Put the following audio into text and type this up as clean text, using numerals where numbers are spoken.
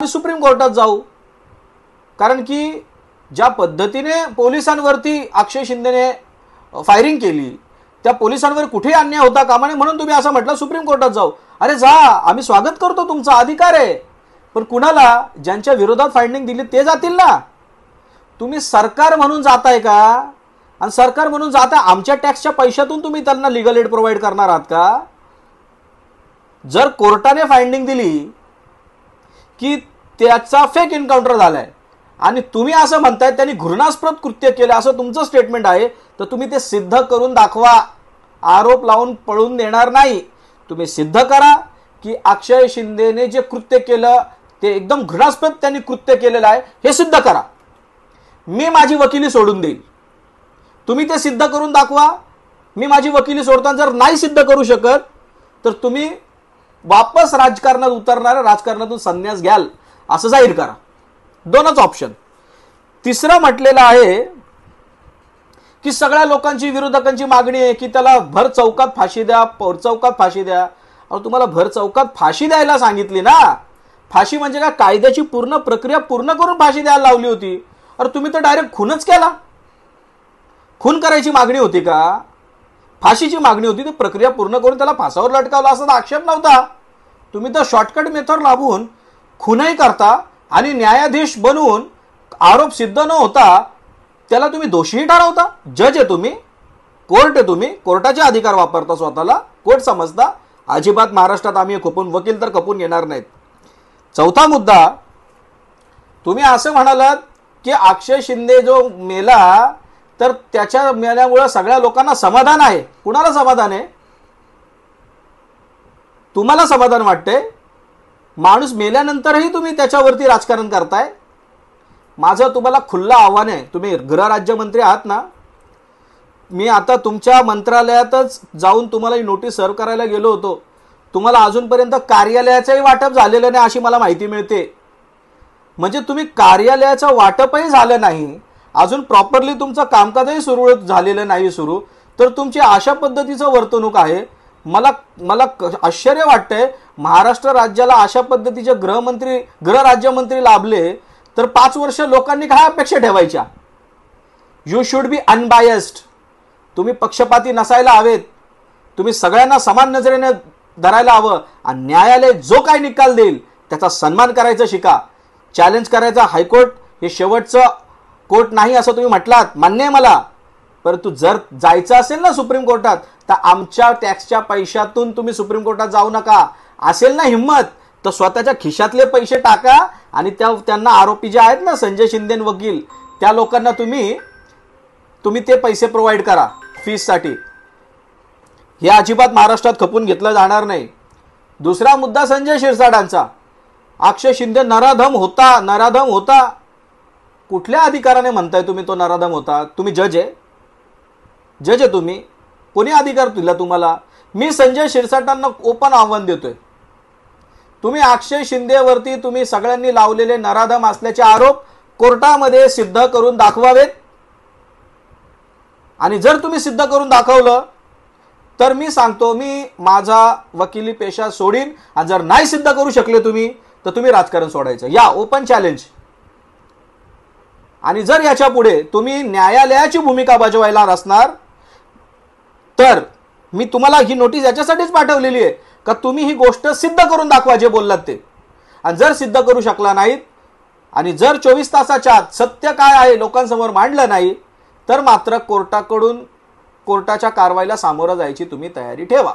Supreme कोर्टात जाऊ, कारण की ज्या पद्धतीने पोलिसांवरती अक्षय शिंदेने फायरिंग केली त्या पोलिसांवर कुठे अन्याय होता कामा नये म्हणून तुम्ही असं म्हटलं सुप्रीम कोर्टात जाऊ. अरे जा, आम्ही स्वागत करतो, तुमचा अधिकार आहे. पण कुणाला? ज्यांच्या विरोधात फायरिंग दिली ते जातील ना. तुम्ही सरकार म्हणून जाताय का? आणि सरकार म्हणून जाता आमच्या टॅक्सच्या पैशातून तुम्ही त्यांना लीगल एड प्रोव्हाइड करणार आहात का? जर कोर्टाने फायरिंग दिली की त्याचा फेक एन्काउंटर झालाय आणि तुम्ही असं म्हणताय त्यांनी घृणास्पद कृत्य केलं असं तुमचं स्टेटमेंट आहे, तर तुम्ही ते सिद्ध करून दाखवा. आरोप लावून पळून देणार नाही. तुम्ही सिद्ध करा की अक्षय शिंदेने जे कृत्य केलं ते एकदम घृणास्पद त्यांनी कृत्य केलेलं आहे, हे सिद्ध करा. मी माझी वकिली सोडून देईल. तुम्ही ते सिद्ध करून दाखवा. मी माझी वकिली सोडताना जर नाही सिद्ध करू शकत तर तुम्ही वापस राजकारणात उतरणाऱ्या, राजकारणातून संन्यास घ्याल असं जाहीर करा. दोनच ऑप्शन. तिसरं म्हटलेलं आहे की सगळ्या लोकांची, विरोधकांची मागणी आहे की त्याला भर चौकात फाशी द्या, भर चौकात फाशी द्या. अहो, तुम्हाला भर चौकात फाशी द्यायला सांगितली ना. फाशी म्हणजे काय? कायद्याची पूर्ण प्रक्रिया पूर्ण करून फाशी द्यायला लावली होती. अरे तुम्ही तर डायरेक्ट खूनच केला. खून करायची मागणी होती का? फाशीची मागणी होती. ती प्रक्रिया पूर्ण करून त्याला फासावर लटकावला असा आक्षेप नव्हता. तुम्ही तर शॉर्टकट मेथड लावून खूनही करता आणि न्यायाधीश बनवून आरोप सिद्ध न होता त्याला तुम्ही दोषीही ठरवता. जज आहे तुम्ही, कोर्ट आहे तुम्ही, कोर्टाचे अधिकार वापरता, स्वतःला कोर्ट समजता. अजिबात महाराष्ट्रात आम्ही खपून, वकील तर खपून येणार नाहीत. चौथा मुद्दा, तुम्ही असं म्हणालात की अक्षय शिंदे जो मेला तर त्याच्या मेल्यामुळे सगळ्या लोकांना समाधान आहे. कुणाला समाधान आहे? तुम्हाला समाधान वाटते? माणूस मेल्यानंतरही तुम्ही त्याच्यावरती राजकारण करताय. माझं तुम्हाला खुल्लं आव्हान आहे. तुम्ही गृहराज्यमंत्री आहात ना. मी आता तुमच्या मंत्रालयातच जाऊन तुम्हाला ही नोटीस सर्व करायला गेलो होतो. तुम्हाला अजूनपर्यंत कार्यालयाचंही वाटप झालेलं नाही अशी मला माहिती मिळते. म्हणजे तुम्ही कार्यालयाचं वाटपही झालं नाही, अजून प्रॉपरली तुमचं कामकाजही सुरू झालेलं नाही सुरू, तर तुमची अशा पद्धतीचं वर्तणूक आहे. मला आश्चर्य वाटतंय. महाराष्ट्र राज्याला अशा पद्धतीचे गृहराज्यमंत्री लाभले तर 5 वर्ष लोकांनी काय अपेक्षा ठेवायच्या? You should be unbiased. तुम्ही पक्षपाती नसायला हवेत. तुम्ही सगळ्यांना समान नजरेने धरायला हवं आणि न्यायालय जो काय निकाल देईल त्याचा सन्मान करायचं शिका. चॅलेंज करायचा हायकोर्ट हे शेवटचं कोर्ट नाही असं तुम्ही म्हटलात, मान्य आहे मला. परंतु जर जायचं असेल ना सुप्रीम कोर्टात तर आमच्या टॅक्सच्या पैशातून तुम्ही सुप्रीम कोर्टात जाऊ नका. असेल ना हिम्मत तर स्वतःच्या खिशातले पैसे टाका आणि त्यांना आरोपी जे आहेत ना संजय शिंदे वकील त्या लोकांना तुम्ही ते पैसे प्रोव्हाइड करा फीससाठी. हे अजिबात महाराष्ट्रात खपून घेतलं जाणार नाही. दुसरा मुद्दा संजय शिरसाटांचा. अक्षय शिंदे नराधम होता. कुठल्या अधिकाराने म्हणताय तुम्ही तो नराधम होता? तुम्ही जज आहे तुम्ही. कोणी अधिकार दिला तुम्हाला? मी संजय शिरसाटांना ओपन आव्हान देतोय. तुम्ही अक्षय शिंदेवरती तुम्ही सगळ्यांनी लावलेले नराधम असल्याचे आरोप कोर्टामध्ये सिद्ध करून दाखवावेत. आणि जर तुम्ही सिद्ध करून दाखवलं तर मी सांगतो मी माझा वकिली पेशा सोडीन. आणि जर नाही सिद्ध करू शकले तुम्ही तर तुम्ही राजकारण सोडायचं. या ओपन चॅलेंज. आणि जर याच्या पुढे तुम्ही न्यायालयाची भूमिका बजावायला असणार तर मी तुम्हाला ही नोटीस याच्यासाठीच पाठवलेली आहे का तुम्ही ही गोष्ट सिद्ध करून दाखवा जे बोललात ते. आणि जर सिद्ध करू शकला नाहीत आणि जर 24 तासाच्या आत सत्य काय आहे लोकांसमोर मांडलं नाही तर मात्र कोर्टाच्या कारवाईला सामोरं जायची तुम्ही तयारी ठेवा.